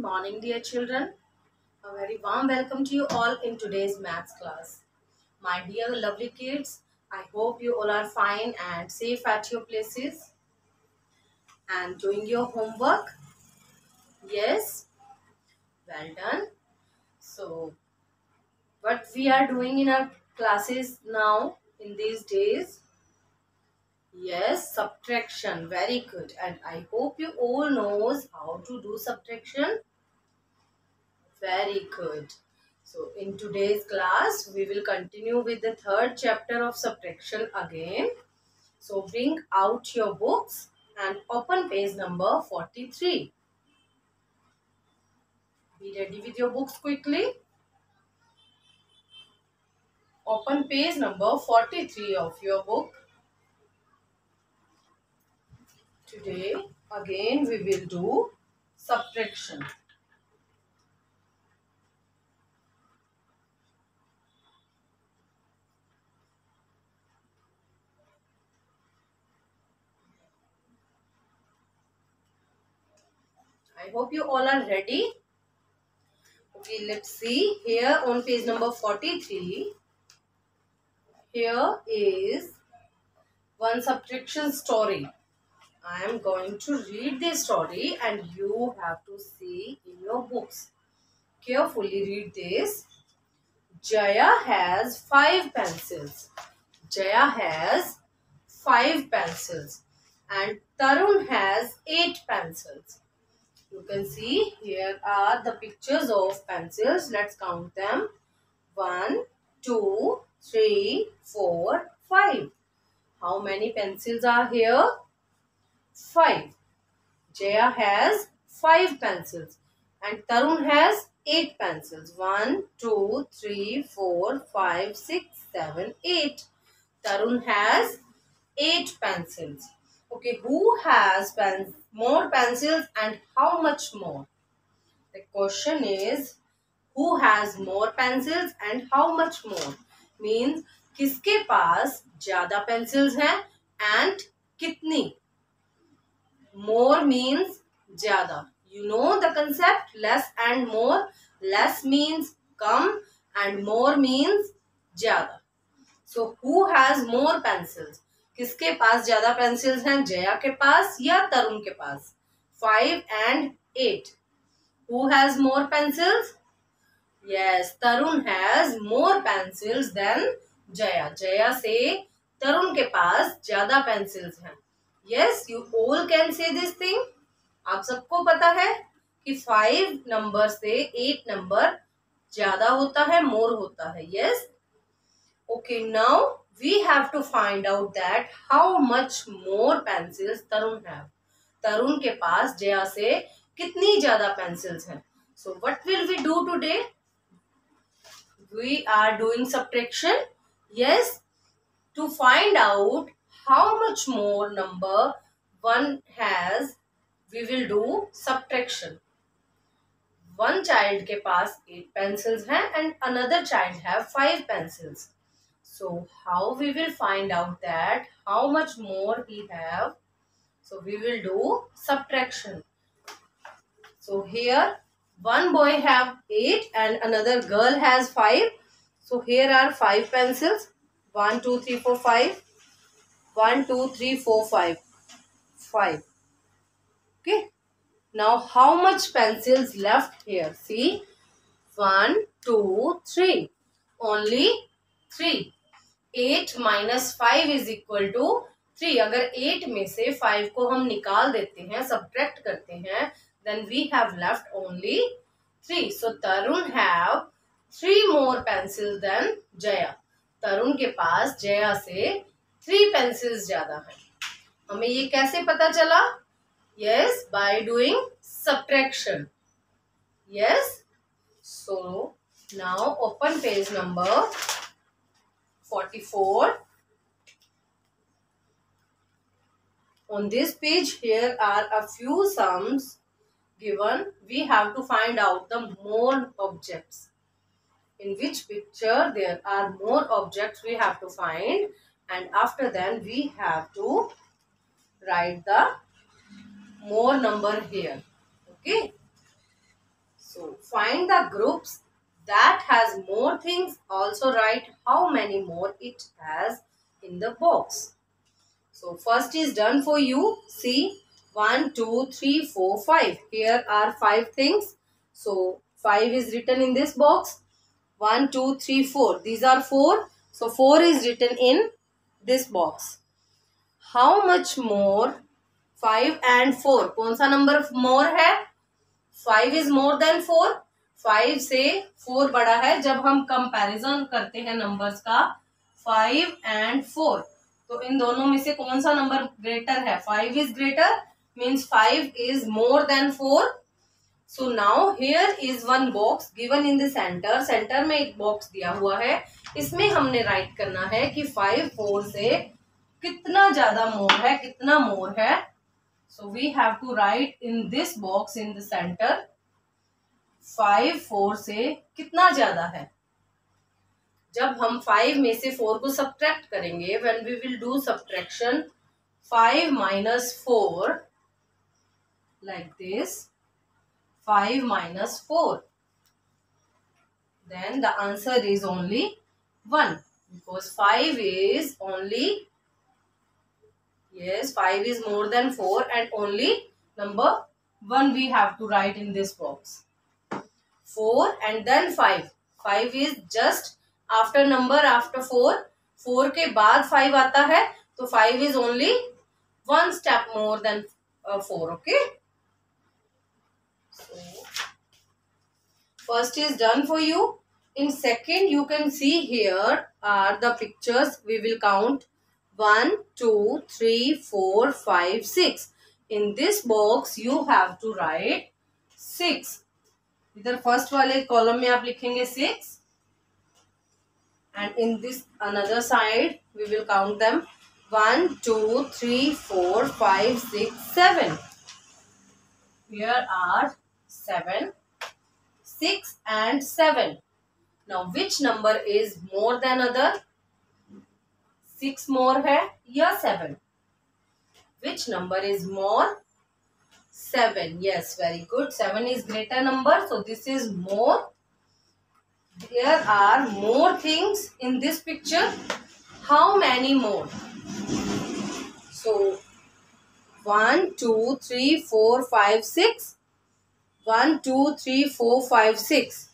morning, dear children. A very warm welcome to you all in today's maths class. My dear lovely kids, I hope you all are fine and safe at your places and doing your homework. Yes, well done. So, what we are doing in our classes now in these days? Yes, subtraction. Very good. And I hope you all knows how to do subtraction. Very good. So in today's class, we will continue with the third chapter of subtraction again. So bring out your books and open page number 43. Be ready with your books quickly. Open page number 43 of your book. Today again we will do subtraction. I hope you all are ready. Okay, let's see here on page number 43. Here is one subtraction story. I am going to read the story and you have to see in your books. Carefully read this. Jaya has 5 pencils. Jaya has 5 pencils and Tarun has 8 pencils. You can see here are the pictures of pencils. Let's count them. 1, 2, 3, 4, 5. How many pencils are here? 5. Jaya has 5 pencils and Tarun has 8 pencils. 1, 2, 3, 4, 5, 6, 7, 8. Tarun has 8 pencils. Okay, who has more pencils and how much more? The question is, who has more pencils and how much more? Means, किसके पास ज़्यादा pencils हैं and कितनी? More means ज़्यादा. You know the concept, less and more. Less means come and more means ज़्यादा. So who has more pencils? किसके पास ज़्यादा pencils हैं? जया के पास या तरुण के पास? 5 and 8. Who has more pencils? Yes, Tarun has more pencils than Jaya. Jaya से तरुण के पास ज़्यादा pencils हैं. Yes, you all can say this thing. आप सबको पता है कि 5 नंबर से 8 नंबर ज़्यादा होता है, more होता है. Yes. Okay, now we have to find out that how much more pencils Tarun have. Tarun के पास जया से कितनी ज़्यादा pencils हैं. So what will we do today? We are doing subtraction. Yes, to find out how much more number one has, we will do subtraction. One child के पास 8 pencils हैं and another child have 5 pencils. So how we will find out that how much more he have? So we will do subtraction. So here one boy have 8 and another girl has 5. So here are 5 pencils. 1, 2, 3, 4, 5. 1, 2, 3, 4, 5. 5. Okay. Now how much pencils left here? See. 1, 2, 3. Only 3. 8 minus 5 is equal to 3. अगर 8 में से 5 को हम निकाल देते हैं, subtract करते हैं, then we have left only 3. So Tarun have 3 more pencils than Jaya. तरुण के पास जया से 3 pencils ज़्यादा हैं. हमें ये कैसे पता चला? Yes, by doing subtraction. Yes. So now open page number 44. On this page, here are a few sums given. We have to find out the more objects. In which picture there are more objects we have to find, and after that we have to write the more number here. Okay. So find the groups that has more things. Also write how many more it has in the box. So first is done for you. See, 1, 2, 3, 4, 5. Here are 5 things. So 5 is written in this box. 1, 2, 3, 4. These are 4. So 4 is written in this box. How much more? 5 and 4. कौन सा number more है? 5 is more than 4. 5 से 4 बड़ा है. जब हम comparison करते हैं नंबर्स का 5 and 4, तो इन दोनों में से कौन सा नंबर ग्रेटर है? 5 is greater, means 5 is more than 4. So now here is one box given in the center. Centre में एक बॉक्स दिया हुआ है. इसमें हमने राइट करना है कि 5 4 से कितना ज्यादा मोर है, कितना मोर है. So we have to write in this box in the center 5 4 से कितना ज्यादा है. जब हम 5 में से 4 को सब्ट्रैक्ट करेंगे, when we will do subtraction 5 minus 4 like this, 5 minus 4, then the answer is only 1 because 5 is only, yes, 5 is more than 4 and only number 1 we have to write in this box. 4 and then 5. 5 is just after number after 4. 4 के बाद 5 आता है, तो 5 is only one step more than 4. Okay. So first is done for you. In second, you can see here are the pictures. We will count 1, 2, 3, 4, 5, 6. In this box, you have to write 6. इधर first वाले column में आप लिखेंगे 6. And in this another side, we will count them 1, 2, 3, 4, 5, 6, 7. Here are 7, 6 and 7. Now which number is more than other? 6 more है या 7? Which number is more? 7. Yes, very good. 7 is greater number, so this is more. There are more things in this picture. How many more? So 1, 2, 3, 4, 5, 6. 1, 2, 3, 4, 5, 6.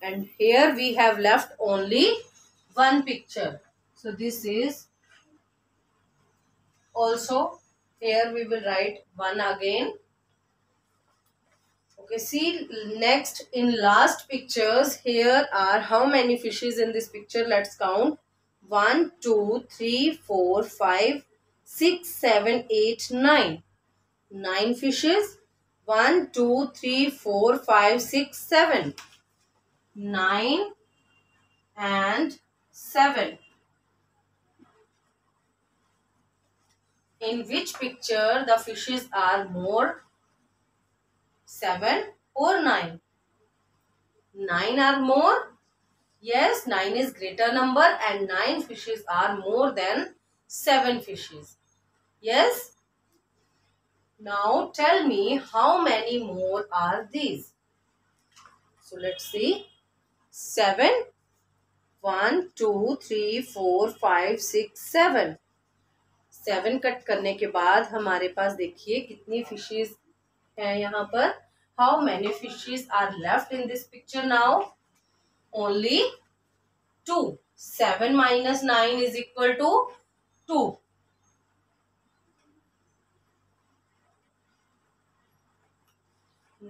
And here we have left only one picture. So this is also, here we will write 1 again. Okay, see next in last pictures, here are how many fishes in this picture. Let's count. 1, 2, 3, 4, 5, 6, 7, 8, 9. 9 fishes. 1, 2, 3, 4, 5, 6, 7. 9 and 7. In which picture the fishes are more? 7 or 9? 9 are more? Yes, 9 is greater number and 9 fishes are more than 7 fishes. Yes? Now tell me how many more are these? So let's see. 7. 1, 2, 3, 4, 5, 6, 7. 7 cut करने के बाद हमारे पास देखिए कितनी fishes हैं यहाँ पर. How many fishes are left in this picture now? Only 2. 7 minus 9 is equal to 2.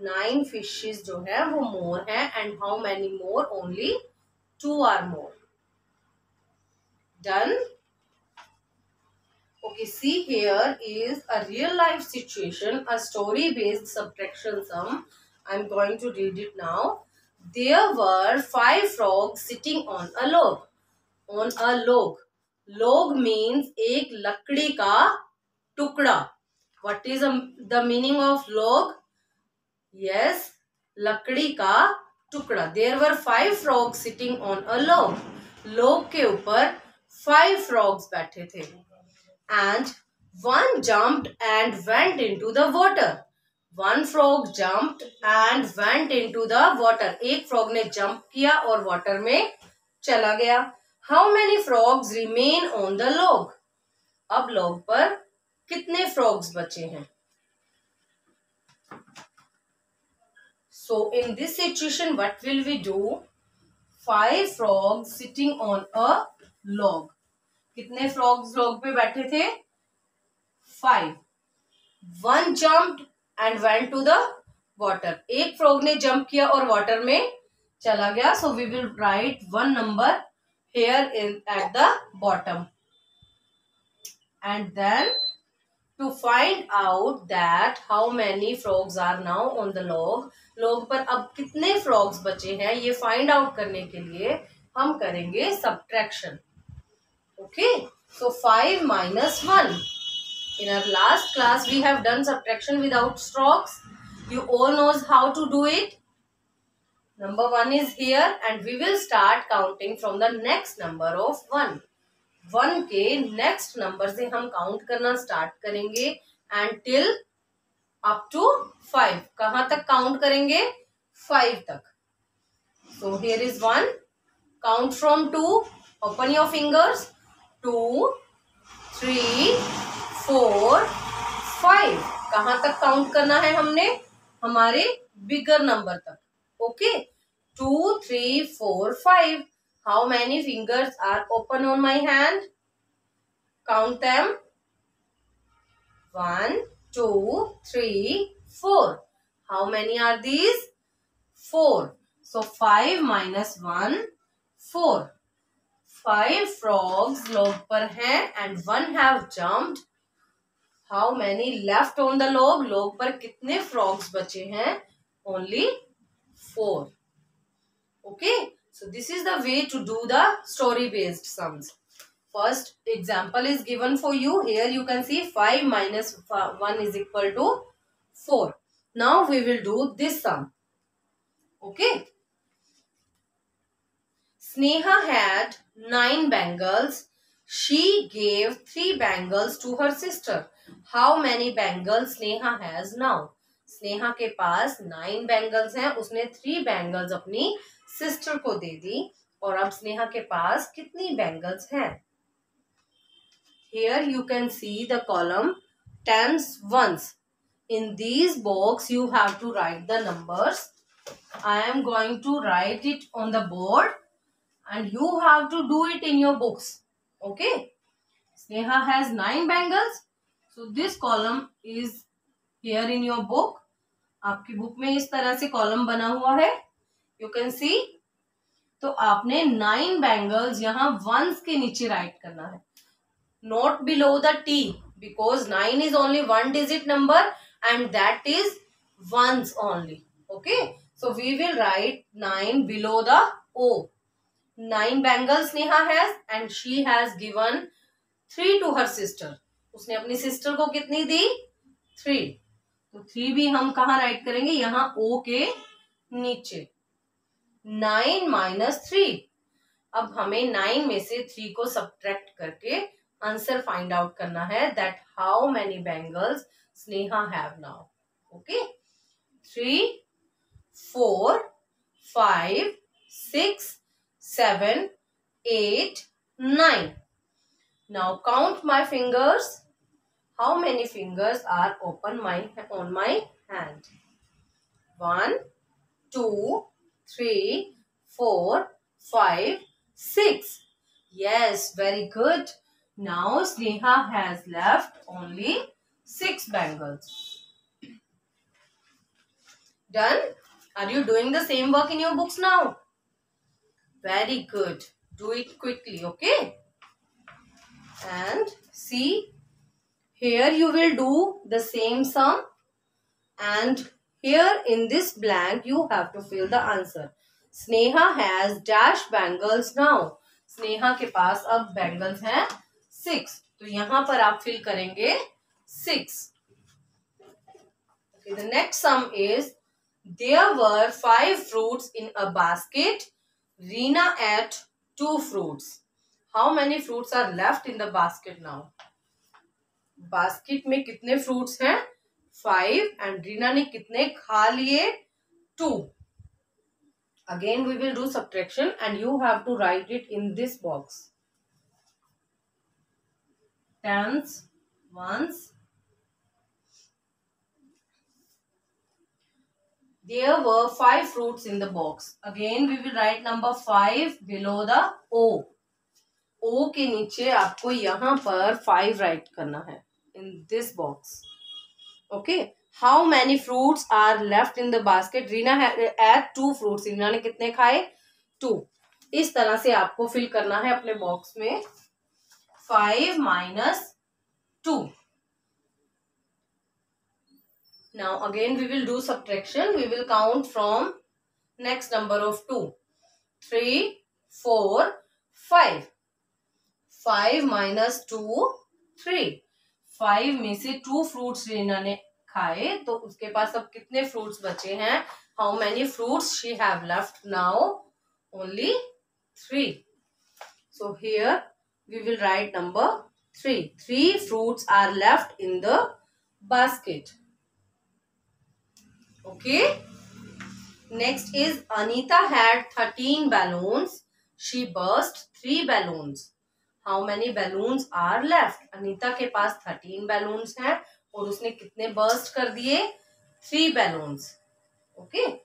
Nine fishes जो है वो more है and how many more? Only 2 are more. Done? Okay, see here is a real life situation, a story based subtraction sum. I am going to read it now. There were 5 frogs sitting on a log. On a log. Log means एक लकड़ी का टुकड़ा. What is the meaning of log? Yes, लकड़ी का टुकड़ा. There were 5 frogs sitting on a log. Log के ऊपर 5 frogs बैठे थे. And one jumped and went into the water. One frog jumped and went into the water. एक frog ने jump किया और water में चला गया. How many frogs remain on the log? अब log पर कितने frogs बचे हैं? So in this situation, what will we do? 5 frogs sitting on a log. कितने frogs log पे बैठे थे? 5. One jumped and went to the water. एक frog ने jump किया और water में चला गया. So we will write one number here at the bottom. And then to find out that how many frogs are now on the log, log पर अब कितने frogs बचे हैं ये find out करने के लिए हम करेंगे subtraction. Okay, so 5 minus 1. In our last class we have done subtraction without strokes. You all knows how to do it. Number 1 is here and we will start counting from the next number of 1. 1 के next number से हम count करना start करेंगे and till up to 5. कहाँ तक count करेंगे? 5 तक. So here is 1. Count from 2. Open your fingers. 2, 3, 4, 5. कहाँ तक count करना है हमने? हमारे bigger number तक. Okay. 2, 3, 4, 5. How many fingers are open on my hand? Count them. 1, 2, 3, 4. How many are these? 4. So 5 minus 1, 4. 5 frogs log पर हैं and 1 have jumped. How many left on the log? Log पर कितने frogs बचे हैं? Only 4. Okay. So this is the way to do the story based sums. First example is given for you. Here you can see 5 minus 1 is equal to 4. Now we will do this sum. Okay. Sneha had 9 bangles. She gave 3 bangles to her sister. How many bangles Sneha has now? Sneha के पास 9 bangles हैं. उसने 3 bangles अपनी sister को दे दी और अब स्नेहा के पास कितनी bangles हैं? Here you can see the column tens ones. In these box you have to write the numbers. I am going to write it on the board and you have to do it in your books. Okay. Sneha has 9 bangles. So this column is here in your book. आपकी book में इस तरह से column बना हुआ है. You can see. तो आपने 9 bangles यहाँ ones के नीचे राइट करना है. Not below the T because 9 is only one digit number and that is ones only. Okay. So we will write 9 below the O. 9 bangles Sneha has and she has given 3 to her sister. उसने अपनी sister को कितनी दी? 3. तो 3 भी हम कहाँ right करेंगे? यहाँ O के नीचे. 9 minus 3. अब हमें 9 में से 3 को subtract करके आंसर फाइंड आउट करना है that how many bangles Sneha have now. Okay. 3, 4, 5, 6, 7, 8, 9. Now count my fingers. How many fingers are open on my hand? 1, 2, 3, 4, 5, 6. Yes, very good. Now Sneha has left only 6 bangles. Done? Are you doing the same work in your books now? Very good. Do it quickly, okay? And see, here you will do the same sum and here in this blank you have to fill the answer. Sneha has dash bangles now. Sneha के पास अब bangles हैं 6. तो यहाँ पर आप fill करेंगे 6. Okay, the next sum is there were 5 fruits in a basket. Reena ate 2 fruits. How many fruits are left in the basket now? Basket में कितने fruits हैं? 5 and रीना ने कितने खा लिए? 2. Again we will do subtraction and you have to write it in this box. Tens, ones. There were 5 fruits in the box. Again we will write number 5 below the O. O के नीचे आपको यहाँ पर 5 write करना है in this box. Okay. How many fruits are left in the basket? Reena had 2 fruits. Reena ने कितने खाए? 2. इस तरह से आपको फिल करना है अपने बॉक्स में. 5 minus 2. Now again we will do subtraction. We will count from next number of 2. 3, 4, 5. 5 minus 2, 3. 5 में से 2 fruits रीना ने खाए तो उसके पास अब कितने fruits बचे हैं? How many fruits she have left now? Only 3. So here we will write number 3. 3 fruits are left in the basket. Okay. Next is Anita had 13 balloons. She burst 3 balloons. How many balloons are left? Anita के पास 13 balloons हैं और उसने कितने burst कर दिए? 3 balloons. Okay.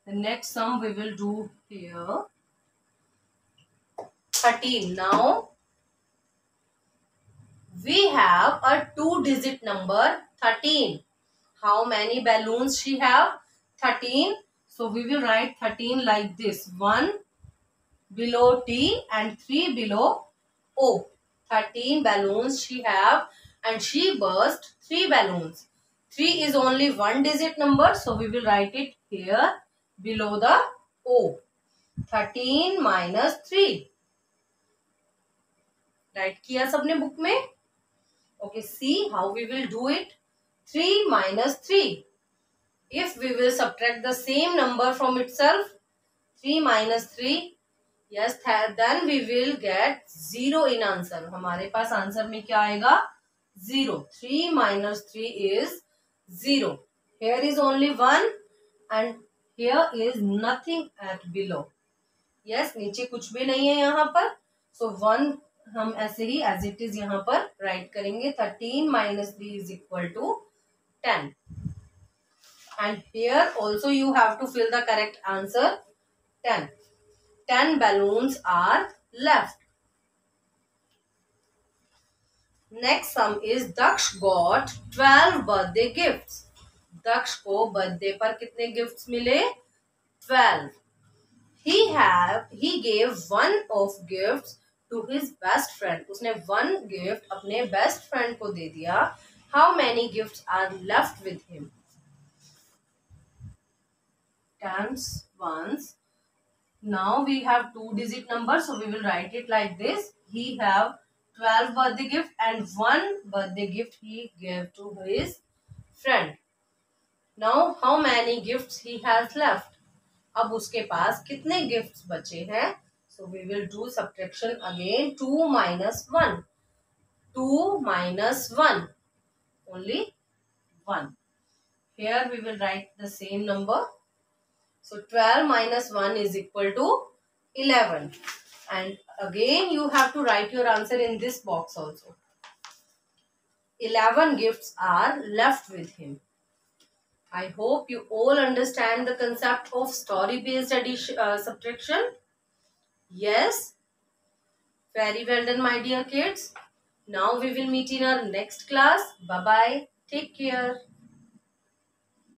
The next sum we will do here. 13. Now we have a 2-digit number 13. How many balloons she have? 13. So we will write 13 like this. 1 below T and 3 below O. 13 balloons she have and she burst 3 balloons. 3 is only 1-digit number, so we will write it here below the O. 13 minus 3. Write किया सबने book में? Okay, see how we will do it. 3 minus 3. If we will subtract the same number from itself, 3 minus 3, yes, then we will get 0 in answer. हमारे पास answer में क्या आएगा? 0. 3 minus 3 is 0. Here is only 1 and here is nothing at below. Yes, नीचे कुछ भी नहीं है यहाँ पर. So 1 हम ऐसे ही as it is यहाँ पर write करेंगे. 13 minus 3 is equal to 10. And here also you have to fill the correct answer. 10. 10 balloons are left. Next sum is Daksh got 12 birthday gifts. Daksh को birthday पर कितने gifts मिले? 12. He gave one of gifts to his best friend. उसने one gift अपने best friend को दे दिया. How many gifts are left with him? Tens, ones. Now we have 2-digit number, so we will write it like this. He have 12 birthday gift and 1 birthday gift he gave to his friend. Now how many gifts he has left? अब उसके पास कितने gifts बचे हैं? So we will do subtraction again. 2 minus 1. 2 minus 1. Only 1. Here we will write the same number. So 12 minus 1 is equal to 11. And again you have to write your answer in this box also. 11 gifts are left with him. I hope you all understand the concept of story-based subtraction. Yes. Very well done, my dear kids. Now we will meet in our next class. Bye-bye. Take care.